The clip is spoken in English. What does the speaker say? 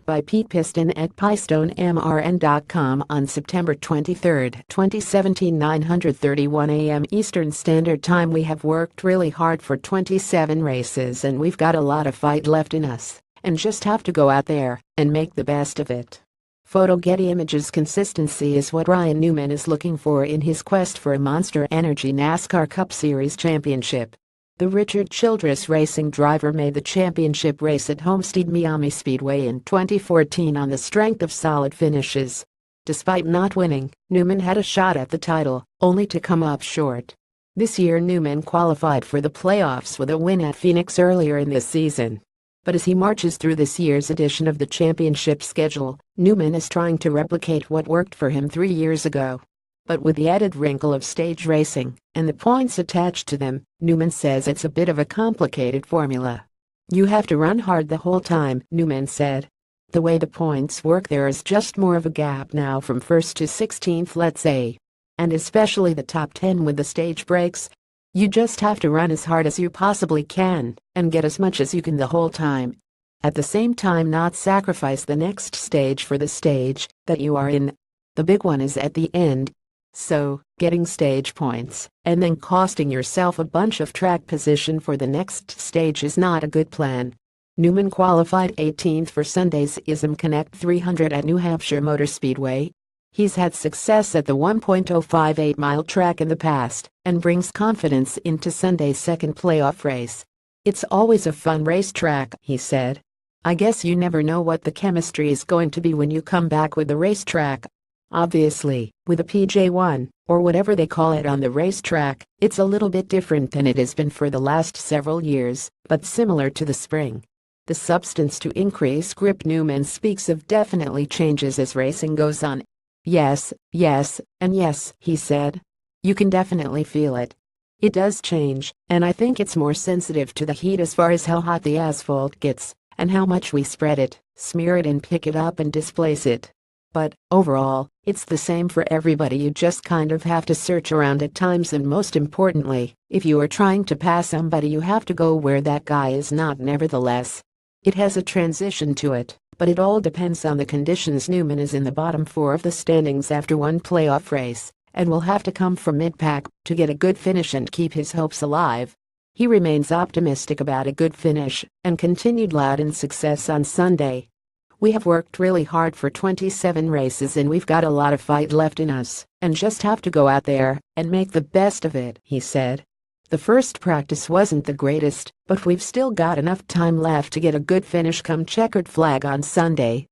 by Pete Pistone at PistoneMRN.com on September 23, 2017, 9:31 a.m. Eastern Standard Time. We have worked really hard for 27 races and we've got a lot of fight left in us, and just have to go out there and make the best of it. Photo Getty Images. Consistency is what Ryan Newman is looking for in his quest for a Monster Energy NASCAR Cup Series championship. The Richard Childress Racing driver made the championship race at Homestead Miami Speedway in 2014 on the strength of solid finishes. Despite not winning, Newman had a shot at the title, only to come up short. This year Newman qualified for the playoffs with a win at Phoenix earlier in this season. But as he marches through this year's edition of the championship schedule, Newman is trying to replicate what worked for him 3 years ago. But with the added wrinkle of stage racing and the points attached to them, Newman says it's a bit of a complicated formula. "You have to run hard the whole time," Newman said. "The way the points work, there is just more of a gap now from 1st to 16th, let's say. And especially the top 10 with the stage breaks. You just have to run as hard as you possibly can and get as much as you can the whole time. At the same time, not sacrifice the next stage for the stage that you are in. The big one is at the end. So, getting stage points and then costing yourself a bunch of track position for the next stage is not a good plan." Newman qualified 18th for Sunday's ISM Connect 300 at New Hampshire Motor Speedway. He's had success at the 1.058-mile track in the past and brings confidence into Sunday's second playoff race. "It's always a fun racetrack," he said. "I guess you never know what the chemistry is going to be when you come back with the racetrack. Obviously, with a PJ1, or whatever they call it on the racetrack, it's a little bit different than it has been for the last several years, but similar to the spring. The substance to increase grip." Newman speaks of definitely changes as racing goes on. Yes, and yes," he said. "You can definitely feel it. It does change, and I think it's more sensitive to the heat as far as how hot the asphalt gets, and how much we spread it, smear it and pick it up and displace it. But, overall, it's the same for everybody. You just kind of have to search around at times, and most importantly, if you are trying to pass somebody you have to go where that guy is not. Nevertheless, it has a transition to it, but it all depends on the conditions." Newman is in the bottom 4 of the standings after one playoff race, and will have to come from mid-pack to get a good finish and keep his hopes alive. He remains optimistic about a good finish and continued lauding success on Sunday. "We have worked really hard for 27 races and we've got a lot of fight left in us, and just have to go out there and make the best of it," he said. "The first practice wasn't the greatest, but we've still got enough time left to get a good finish come checkered flag on Sunday."